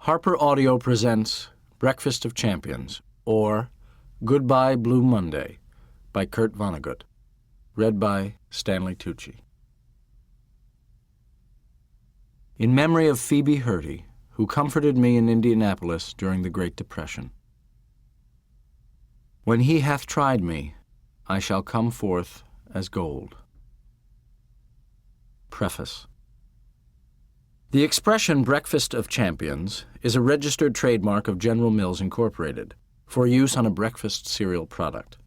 Harper Audio presents Breakfast of Champions, or Goodbye Blue Monday, by Kurt Vonnegut. Read by Stanley Tucci. In memory of Phoebe Hurdy, who comforted me in Indianapolis during the Great Depression. When he hath tried me, I shall come forth as gold. Preface. The expression Breakfast of Champions is a registered trademark of General Mills Incorporated for use on a breakfast cereal product.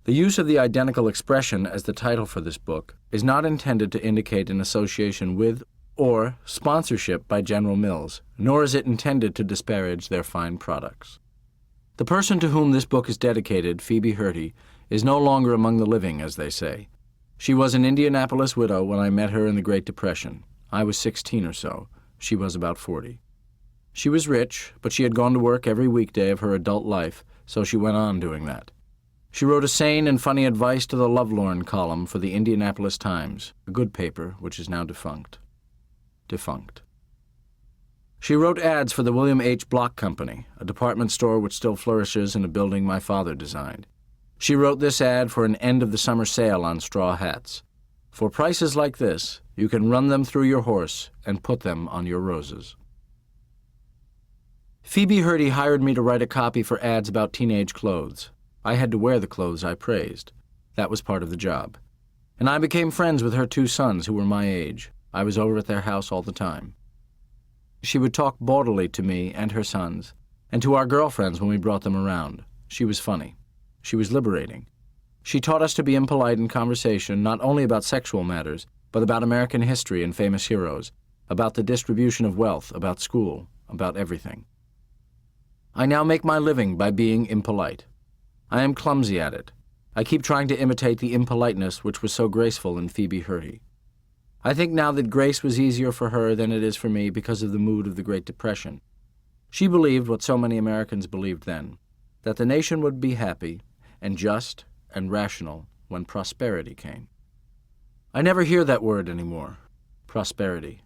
The use of the identical expression as the title for this book is not intended to indicate an association with or sponsorship by General Mills, nor is it intended to disparage their fine products. The person to whom this book is dedicated, Phoebe Hurdy, is no longer among the living, as they say. She was an Indianapolis widow when I met her in the Great Depression. I was 16 or so. She was about 40. She was rich, but she had gone to work every weekday of her adult life, so she went on doing that. She wrote a sane and funny advice to the lovelorn column for the Indianapolis Times, a good paper which is now defunct. She wrote ads for the William H. Block Company, a department store which still flourishes in a building my father designed. She wrote this ad for an end-of-the-summer sale on straw hats. For prices like this, you can run them through your horse and put them on your roses. Phoebe Hurdy hired me to write a copy for ads about teenage clothes. I had to wear the clothes I praised. That was part of the job. And I became friends with her two sons who were my age. I was over at their house all the time. She would talk baudily to me and her sons, and to our girlfriends when we brought them around. She was funny. She was liberating. She taught us to be impolite in conversation, not only about sexual matters, but about American history and famous heroes, about the distribution of wealth, about school, about everything. I now make my living by being impolite. I am clumsy at it. I keep trying to imitate the impoliteness which was so graceful in Phoebe Hurdy. I think now that grace was easier for her than it is for me because of the mood of the Great Depression. She believed what so many Americans believed then, that the nation would be happy and just and rational when prosperity came. I never hear that word anymore, prosperity.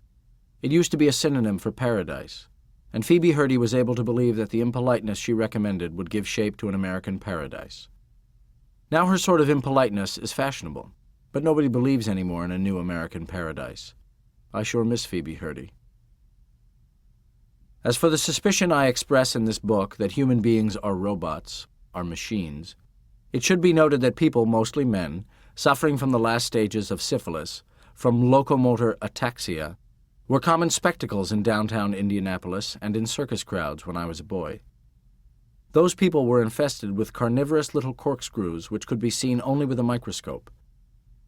It used to be a synonym for paradise, and Phoebe Hurdy was able to believe that the impoliteness she recommended would give shape to an American paradise. Now her sort of impoliteness is fashionable, but nobody believes anymore in a new American paradise. I sure miss Phoebe Hurdy. As for the suspicion I express in this book that human beings are robots, are machines, it should be noted that people, mostly men, suffering from the last stages of syphilis, from locomotor ataxia, were common spectacles in downtown Indianapolis and in circus crowds when I was a boy. Those people were infested with carnivorous little corkscrews which could be seen only with a microscope.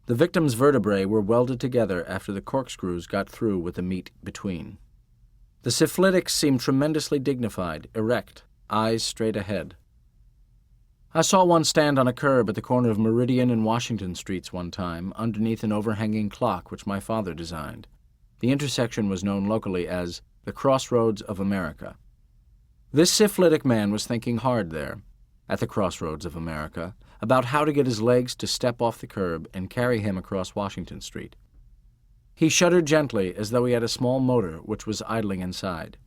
The victims' vertebrae were welded together after the corkscrews got through with the meat between. The syphilitics seemed tremendously dignified, erect, eyes straight ahead. I saw one stand on a curb at the corner of Meridian and Washington Streets one time, underneath an overhanging clock which my father designed. The intersection was known locally as the Crossroads of America. This syphilitic man was thinking hard there, at the Crossroads of America, about how to get his legs to step off the curb and carry him across Washington Street. He shuddered gently as though he had a small motor which was idling inside.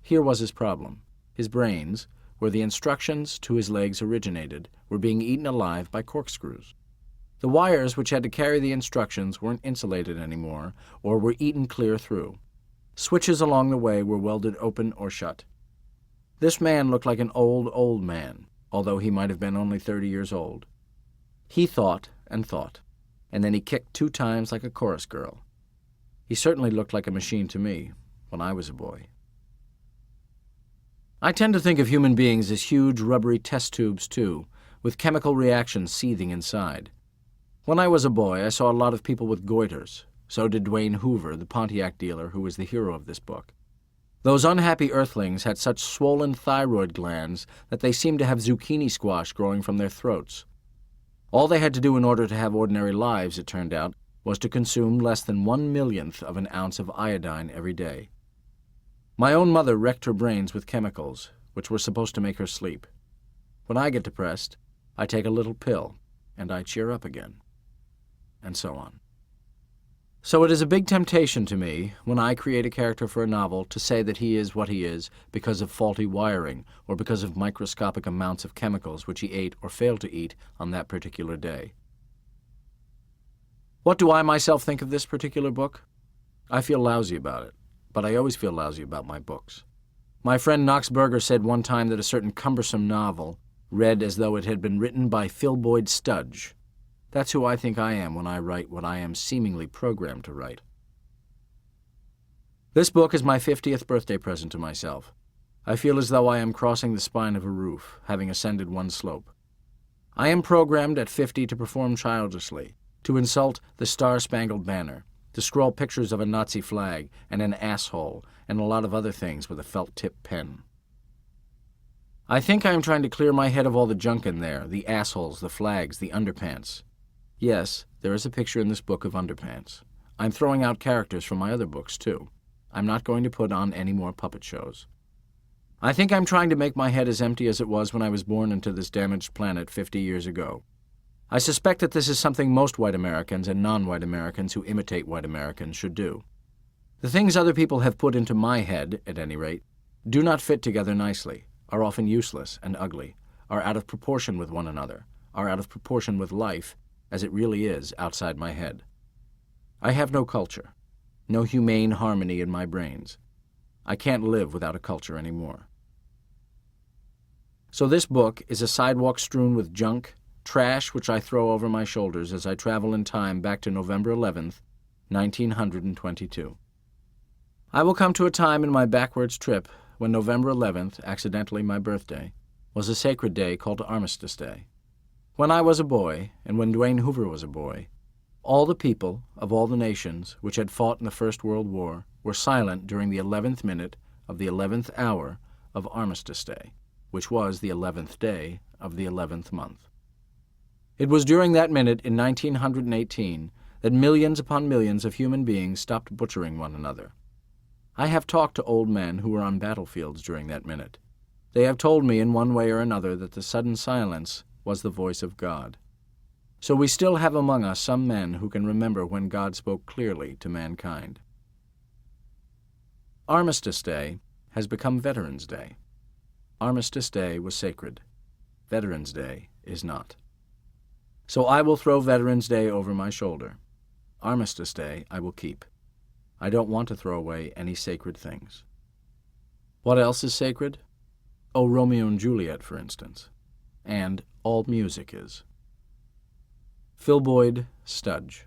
Here was his problem. His brains, where the instructions to his legs originated, were being eaten alive by corkscrews. The wires which had to carry the instructions weren't insulated anymore, or were eaten clear through. Switches along the way were welded open or shut. This man looked like an old man, although he might have been only 30 years old. He thought, and then he kicked 2 times like a chorus girl. He certainly looked like a machine to me when I was a boy. I tend to think of human beings as huge, rubbery test tubes, too, with chemical reactions seething inside. When I was a boy, I saw a lot of people with goiters. So did Dwayne Hoover, the Pontiac dealer who was the hero of this book. Those unhappy earthlings had such swollen thyroid glands that they seemed to have zucchini squash growing from their throats. All they had to do in order to have ordinary lives, it turned out, was to consume less than 1/1,000,000th of an ounce of iodine every day. My own mother wrecked her brains with chemicals, which were supposed to make her sleep. When I get depressed, I take a little pill, and I cheer up again. And so on. So it is a big temptation to me, when I create a character for a novel, to say that he is what he is because of faulty wiring or because of microscopic amounts of chemicals which he ate or failed to eat on that particular day. What do I myself think of this particular book? I feel lousy about it, but I always feel lousy about my books. My friend Knox Berger said one time that a certain cumbersome novel read as though it had been written by Phil Boyd Studge. That's who I think I am when I write what I am seemingly programmed to write. This book is my 50th birthday present to myself. I feel as though I am crossing the spine of a roof, having ascended one slope. I am programmed at 50 to perform childishly, to insult the Star-Spangled Banner, to scrawl pictures of a Nazi flag and an asshole and a lot of other things with a felt-tip pen. I think I am trying to clear my head of all the junk in there, the assholes, the flags, the underpants. Yes, there is a picture in this book of underpants. I'm throwing out characters from my other books, too. I'm not going to put on any more puppet shows. I think I'm trying to make my head as empty as it was when I was born into this damaged planet 50 years ago. I suspect that this is something most white Americans and non-white Americans who imitate white Americans should do. The things other people have put into my head, at any rate, do not fit together nicely, are often useless and ugly, are out of proportion with one another, are out of proportion with life, as it really is outside my head. I have no culture, no humane harmony in my brains. I can't live without a culture anymore. So this book is a sidewalk strewn with junk, trash which I throw over my shoulders as I travel in time back to November 11th, 1922. I will come to a time in my backwards trip when November 11th, accidentally my birthday, was a sacred day called Armistice Day. When I was a boy, and when Dwayne Hoover was a boy, all the people of all the nations which had fought in the First World War were silent during the 11th minute of the 11th hour of Armistice Day, which was the 11th day of the 11th month. It was during that minute in 1918 that millions upon millions of human beings stopped butchering one another. I have talked to old men who were on battlefields during that minute. They have told me in one way or another that the sudden silence was the voice of God. So we still have among us some men who can remember when God spoke clearly to mankind. Armistice Day has become Veterans Day. Armistice Day was sacred. Veterans Day is not. So I will throw Veterans Day over my shoulder. Armistice Day I will keep. I don't want to throw away any sacred things. What else is sacred? Oh, Romeo and Juliet, for instance. And all music is. Phil Boyd Studge.